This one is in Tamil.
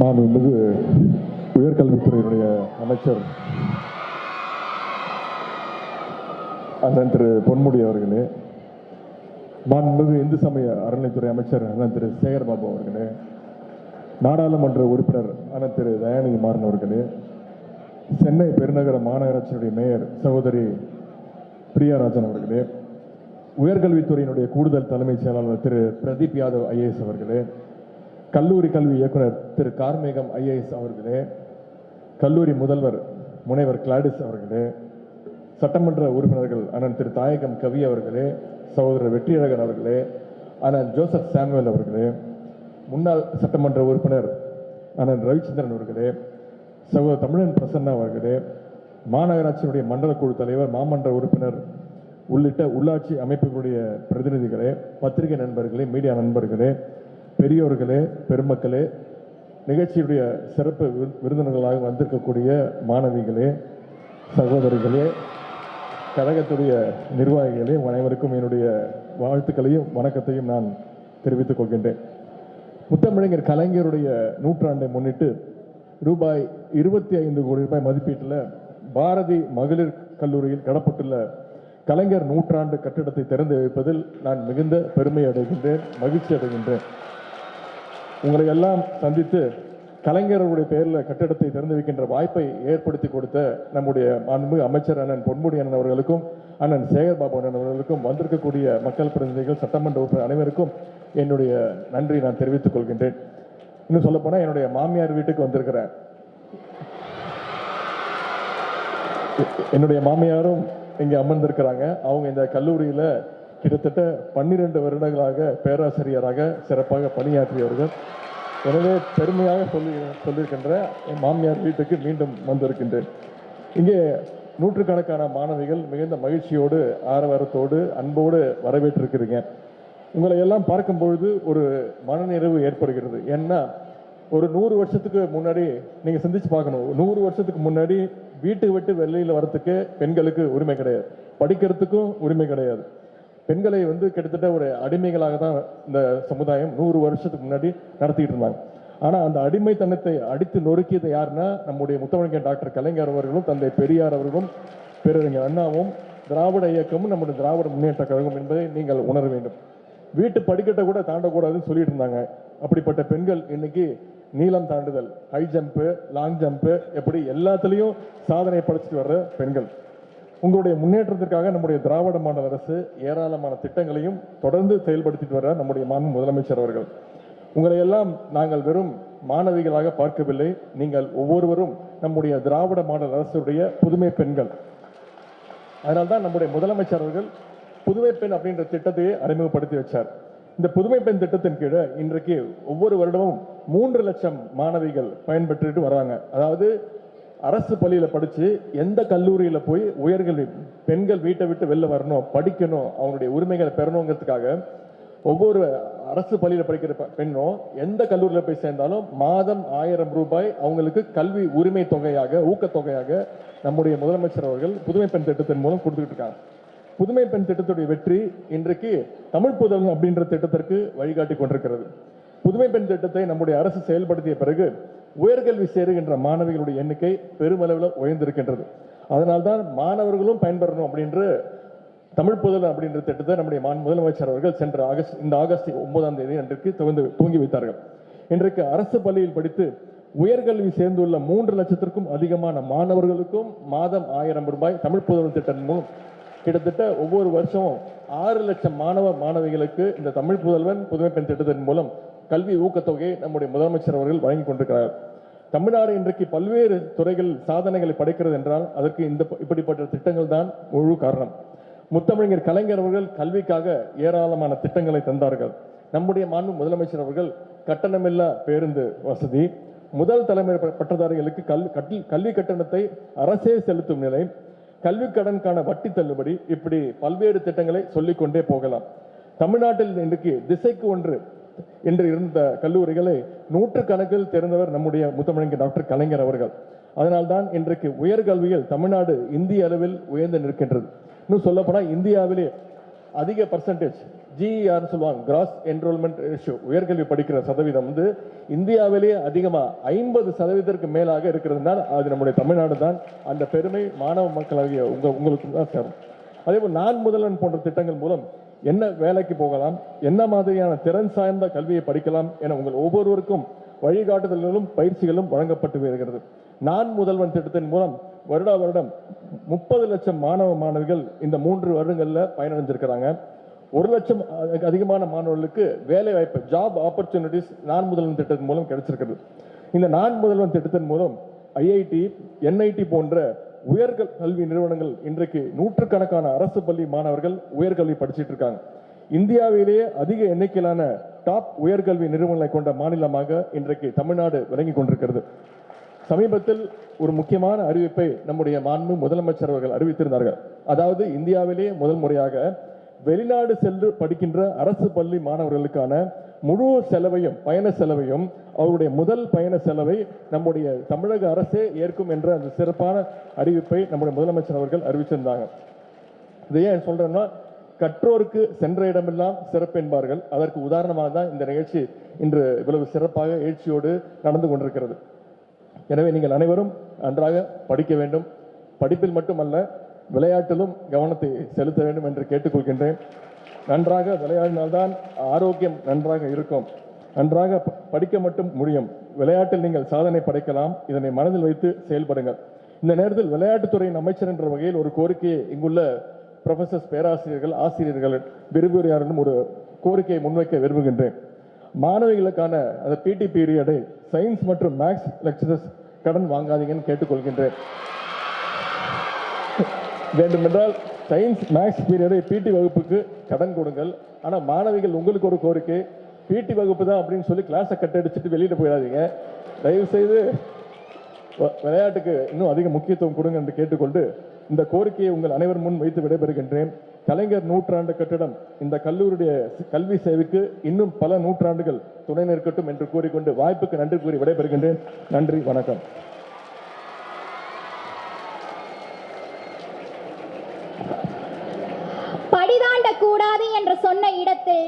மாண்புமிகு உயர்கல்வித்துறையினுடைய அமைச்சர் அண்ணன் திரு பொன்முடி அவர்களே, மாண்புமிகு இந்து சமய அறநிலைத்துறை அமைச்சர் அண்ணன் திரு சேகர்பாபு அவர்களே, நாடாளுமன்ற உறுப்பினர் அண்ணன் திரு தயாநிதி மாறன் அவர்களே, சென்னை பெருநகர மாநகராட்சியினுடைய மேயர் சகோதரி பிரியாராஜன் அவர்களே, உயர்கல்வித்துறையினுடைய கூடுதல் தலைமைச் செயலாளர் திரு பிரதீப் யாதவ் ஐஏஎஸ் அவர்களே, கல்லூரி கல்வி இயக்குனர் திரு கார்மேகம் ஐஏஎஸ் அவர்களே, கல்லூரி முதல்வர் முனைவர் கிளாடிஸ் அவர்களே, சட்டமன்ற உறுப்பினர்கள் அண்ணன் திரு தாயகம் கவி அவர்களே, சகோதரர் வெற்றியழகன் அவர்களே, அண்ணன் ஜோசப் சாமுவேல் அவர்களே, முன்னாள் சட்டமன்ற உறுப்பினர் அண்ணன் ரவிச்சந்திரன் அவர்களே, சகோதரர் தமிழன் பிரசன்னா அவர்களே, மாநகராட்சியினுடைய மண்டல குழு தலைவர் மாமன்ற உறுப்பினர் உள்ளிட்ட உள்ளாட்சி அமைப்புகளுடைய பிரதிநிதிகளே, பத்திரிகை நண்பர்களே, மீடியா நண்பர்களே, பெரியோர்களே, பெருமக்களே, நிகழ்ச்சியுடைய சிறப்பு விருந்தினர்களாக வந்திருக்கக்கூடிய மாணவிகளே, சகோதரிகளே, கழகத்துடைய நிர்வாகிகளே, அனைவருக்கும் என்னுடைய வாழ்த்துக்களையும் வணக்கத்தையும் நான் தெரிவித்துக் கொள்கின்றேன். முத்தமிழர் கலைஞருடைய நூற்றாண்டை முன்னிட்டு ரூபாய் 25 கோடி ரூபாய் மதிப்பீட்டில் பாரதி மகளிர் கல்லூரியில் கடப்பட்டுள்ள கலைஞர் நூற்றாண்டு கட்டிடத்தை திறந்து வைப்பதில் நான் மிகுந்த பெருமை அடைகின்றேன், மகிழ்ச்சி அடைகின்றேன். உங்களை எல்லாம் சந்தித்து கலைஞருடைய பெயரில் கட்டிடத்தை திறந்து வைக்கின்ற வாய்ப்பை ஏற்படுத்தி கொடுத்த நம்முடைய மாண்புமிகு அமைச்சர் அண்ணன் பொன்முடி அண்ணன் அவர்களுக்கும் அண்ணன் சேகர்பாபு அண்ணன் அவர்களுக்கும் வந்திருக்கக்கூடிய மக்கள் பிரதிநிதிகள், சட்டமன்ற உறுப்பினர் அனைவருக்கும் என்னுடைய நன்றி நான் தெரிவித்துக் கொள்கின்றேன். இன்னும் சொல்ல போனா என்னுடைய மாமியார் வீட்டுக்கு வந்திருக்கிறேன். என்னுடைய மாமியாரும் இங்கே அமர்ந்திருக்கிறாங்க. அவங்க இந்த கல்லூரியில கிட்டத்தட்ட 12 வருடங்களாக பேராசிரியராக சிறப்பாக பணியாற்றியவர்கள். எனவே பெருமையாக சொல்லியிருக்கின்ற என் மாமியார் வீட்டுக்கு மீண்டும் வந்திருக்கின்றேன். இங்கே நூற்றுக்கணக்கான மாணவிகள் மிகுந்த மகிழ்ச்சியோடு, ஆரவாரத்தோடு, அன்போடு வரவேற்றிருக்கிறீங்க. உங்களை எல்லாம் பார்க்கும் பொழுது ஒரு மனநிறைவு ஏற்படுகிறது. ஏன்னா ஒரு 100 வருஷத்துக்கு முன்னாடி நீங்க சிந்திச்சு பார்க்கணும். 100 வருஷத்துக்கு முன்னாடி வீட்டை விட்டு வெளியில வரத்துக்கு பெண்களுக்கு உரிமை கிடையாது, படிக்கிறதுக்கும் உரிமை கிடையாது. பெண்களை கிட்டத்தட்ட ஒரு அடிமைகளாக தான் இந்த சமுதாயம் 100 வருஷத்துக்கு முன்னாடி நடத்திட்டு இருந்தாங்க. ஆனா அந்த அடிமைத்தனத்தை அடித்து நொறுக்கியது யாருன்னா நம்முடைய முத்தமிழர் டாக்டர் கலைஞர் அவர்களும், தந்தை பெரியார் அவர்களும், பேரறிஞர் அண்ணாவும், திராவிட இயக்கமும், நம்முடைய திராவிட முன்னேற்ற கழகம் என்பதை நீங்கள் உணர வேண்டும். வீட்டு படிக்கட்டை கூட தாண்டக்கூடாதுன்னு சொல்லிட்டு இருந்தாங்க. அப்படிப்பட்ட பெண்கள் இன்னைக்கு நீளம் தாண்டுதல், ஹை ஜம்ப், லாங் ஜம்ப், எப்படி எல்லாத்துலேயும் சாதனை படைச்சிட்டு வர்ற பெண்கள். உங்களுடைய முன்னேற்றத்திற்காக நம்முடைய திராவிட மாடல் அரசு ஏராளமான திட்டங்களையும் தொடர்ந்து செயல்படுத்திட்டு வர நம்முடைய மாண்பு முதலமைச்சர் அவர்கள். உங்களை எல்லாம் நாங்கள் வெறும் மாணவிகளாக பார்க்கவில்லை. நீங்கள் ஒவ்வொருவரும் நம்முடைய திராவிட மாடல் அரசுடைய புதுமை பெண்கள். அதனால்தான் நம்முடைய முதலமைச்சர் அவர்கள் புதுமை பெண் அப்படின்ற திட்டத்தையே அறிமுகப்படுத்தி வச்சார். இந்த புதுமை பெண் திட்டத்தின் கீழே இன்றைக்கு ஒவ்வொரு வருடமும் 3 லட்சம் மாணவிகள் பயன்பெற்றுட்டு வராங்க. அதாவது அரசு பள்ளியில படிச்சு எந்த கல்லூரியில போய் உயர்கல்வி பெண்கள் வீட்டை விட்டு வெளில வரணும், படிக்கணும், அவங்களுடைய உரிமைகளை பெறணுங்கிறதுக்காக ஒவ்வொரு அரசு பள்ளியில படிக்கிற பெண்ணும் எந்த கல்லூரியில போய் சேர்ந்தாலும் மாதம் 1000 ரூபாய் அவங்களுக்கு கல்வி உரிமை தொகையாக, ஊக்கத்தொகையாக நம்முடைய முதலமைச்சர் அவர்கள் புதுமை பெண் திட்டத்தின் மூலம் கொடுத்துட்டு இருக்காங்க. புதுமை பெண் திட்டத்துடைய வெற்றி இன்றைக்கு தமிழ் புதல்வன் அப்படின்ற திட்டத்திற்கு வழிகாட்டி கொண்டிருக்கிறது. புதுமை பெண் திட்டத்தை நம்முடைய அரசு செயல்படுத்திய பிறகு உயர்கல்வி சேருகின்ற மாணவிகளுடைய எண்ணிக்கை பெருமளவில் உயர்ந்திருக்கின்றது. அதனால்தான் மாணவர்களும் பயன்பெறணும் அப்படின்ற தமிழ் புதல்வன் அப்படின்ற திட்டத்தை நம்முடைய முதலமைச்சர் அவர்கள் சென்ற இந்த ஆகஸ்ட் 9ஆம் தேதி அன்றைக்கு துவங்கி வைத்தார்கள். இன்றைக்கு அரசு பள்ளியில் படித்து உயர்கல்வி சேர்ந்துள்ள 3 லட்சத்திற்கும் அதிகமான மாணவர்களுக்கும் மாதம் 1000 ரூபாய் தமிழ் புதல்வன் திட்டம் மூலம் கிட்டத்தட்ட ஒவ்வொரு வருஷமும் 6 லட்சம் மாணவிகளுக்கு இந்த தமிழ் புதல்வன் புதுமை பெண் திட்டத்தின் மூலம் கல்வி ஊக்கத்தொகையை நம்முடைய முதலமைச்சர் அவர்கள் வழங்கி கொண்டிருக்கிறார். தமிழ்நாடு இன்றைக்கு பல்வேறு துறைகளில் சாதனைகளை படைக்கிறது என்றால் அதற்கு இப்படிப்பட்ட திட்டங்கள் தான் முழு காரணம். முத்தமிழர் கலைஞர் அவர்கள் கல்விக்காக ஏராளமான திட்டங்களை தந்தார்கள். நம்முடைய மாண்பு முதலமைச்சர் அவர்கள் கட்டணமில்லா பேருந்து வசதி, முதல் தலைமுறை பட்டதாரிகளுக்கு கல்வி கட்டணத்தை அரசே செலுத்தும் நிலை, கல்வி கடனுக்கான வட்டி தள்ளுபடி, இப்படி பல்வேறு திட்டங்களை சொல்லிக்கொண்டே போகலாம். தமிழ்நாட்டில் இன்றைக்கு திசைக்கு ஒன்று என்று இருந்த கல்லூரிகளை 100 கணக்கில் திறந்தவர் நம்முடைய முத்தமிழர் டாக்டர் கலைஞர் அவர்கள். அதனால்தான் இன்றைக்கு உயர்கல்வியில் தமிழ்நாடு இந்திய அளவில் உயர்ந்து நிற்கின்றது. இன்னும் சொல்லப்போனால் இந்தியாவிலே அதிக பர்சன்டேஜ் GER சொல்லுவாங்க, கிராஸ் என்ரோல்மெண்ட் ரேஷியோ, உயர்கல்வி படிக்கிற சதவீதம் வந்து இந்தியாவிலேயே அதிகமாக 50% மேலாக இருக்கிறதுனால அது நம்முடைய தமிழ்நாடு தான். அந்த பெருமை மாணவ மக்களாகிய உங்களுக்கு தான் சேரும். அதேபோல் நான் முதல்வன் போன்ற திட்டங்கள் மூலம் என்ன வேலைக்கு போகலாம், என்ன மாதிரியான திறன் சார்ந்த கல்வியை படிக்கலாம் என உங்கள் ஒவ்வொருவருக்கும் வழிகாட்டுதல்களும் பயிற்சிகளும் வழங்கப்பட்டு வருகிறது. நான் முதல்வன் திட்டத்தின் மூலம் வருடம் 30 லட்சம் மாணவ மாணவிகள் இந்த 3 வருடங்களில் பயனடைஞ்சிருக்கிறாங்க. 1 லட்சம் அதிகமான மாணவர்களுக்கு வேலை வாய்ப்பு, ஜாப் ஆப்பர்ச்சுனிட்டிஸ் நான் முதல்வன் திட்டத்தின் மூலம் கிடைச்சிருக்கிறது. இந்த நான் முதல்வன் திட்டத்தின் மூலம் IIT, NIT போன்ற உயர்கல்வி நிறுவனங்கள் இன்றைக்கு நூற்றுக்கணக்கான அரசு பள்ளி மாணவர்கள் உயர்கல்வி படிச்சுட்டு இருக்காங்க. இந்தியாவிலேயே அதிக எண்ணிக்கையிலான டாப் உயர்கல்வி நிறுவனங்களை கொண்ட மாநிலமாக இன்றைக்கு தமிழ்நாடு விளங்கி கொண்டிருக்கிறது. சமீபத்தில் ஒரு முக்கியமான அறிவிப்பை நம்முடைய மாண்பு முதலமைச்சர் அவர்கள் அறிவித்திருந்தார்கள். அதாவது இந்தியாவிலேயே முதல் முறையாக வெளிநாடு சென்று படிக்கின்ற அரசு பள்ளி மாணவர்களுக்கான முழு செலவையும், பயண செலவையும், அவருடைய முதல் பயண செலவை நம்முடைய தமிழக அரசே ஏற்கும் என்ற அந்த சிறப்பான அறிவிப்பை நம்முடைய முதலமைச்சர் அவர்கள் அறிவிச்சிருந்தாங்க. இதை ஏன் சொல்றேன்னா, கற்றோருக்கு சென்ற இடமெல்லாம் சிறப்பு என்பார்கள். அதற்கு உதாரணமாக தான் இந்த நிகழ்ச்சி இன்று இவ்வளவு சிறப்பாக எழுச்சியோடு நடந்து கொண்டிருக்கிறது. எனவே நீங்கள் அனைவரும் நன்றாக படிக்க வேண்டும். படிப்பில் மட்டுமல்ல, விளையாட்டிலும் கவனத்தை செலுத்த வேண்டும் என்று கேட்டுக்கொள்கின்றேன். நன்றாக விளையாடினால்தான் ஆரோக்கியம் நன்றாக இருக்கும். நன்றாக படிக்க மட்டும் முடியும், விளையாட்டில் நீங்கள் சாதனை படைக்கலாம். இதனை மனதில் வைத்து செயல்படுங்கள். இந்த நேரத்தில் விளையாட்டுத்துறையின் அமைச்சர் என்ற வகையில் ஒரு கோரிக்கையை இங்குள்ள ப்ரொஃபசர்ஸ், பேராசிரியர்கள், ஆசிரியர்கள் விரும்புகிறார்கள் ஒரு கோரிக்கையை முன்வைக்க விரும்புகின்றேன். மாணவிகளுக்கான அந்த PT பீரியடை சயின்ஸ் மற்றும் மேக்ஸ் லெக்சரர்ஸ் கடன் வாங்காதீங்கன்னு கேட்டுக்கொள்கின்றேன். வேண்டுமென்றால் சயின்ஸ் மேக்ஸ் பீரியடை PT வகுப்புக்கு கடன் கொடுங்கள். ஆனால் மாணவிகள், உங்களுக்கு ஒரு கோரிக்கை, PT வகுப்பு தான் அப்படின்னு சொல்லி கிளாஸை கட்டடிச்சுட்டு வெளியிட்டு போயிடாதீங்க. தயவு செய்து விளையாட்டுக்கு இன்னும் அதிக முக்கியத்துவம் கொடுங்க என்று கேட்டுக்கொண்டு இந்த கோரிக்கையை உங்கள் அனைவர் முன் வைத்து விடைபெறுகின்றேன். கலைஞர் நூற்றாண்டு கட்டிடம் இந்த கல்லூரியுடைய கல்வி சேவைக்கு இன்னும் பல நூற்றாண்டுகள் துணை நிற்கட்டும் என்று கூறிக்கொண்டு வாய்ப்புக்கு நன்றி கூறி விடைபெறுகின்றேன். நன்றி, வணக்கம். படிதாண்ட கூடாது என்று சொன்ன இடத்தில்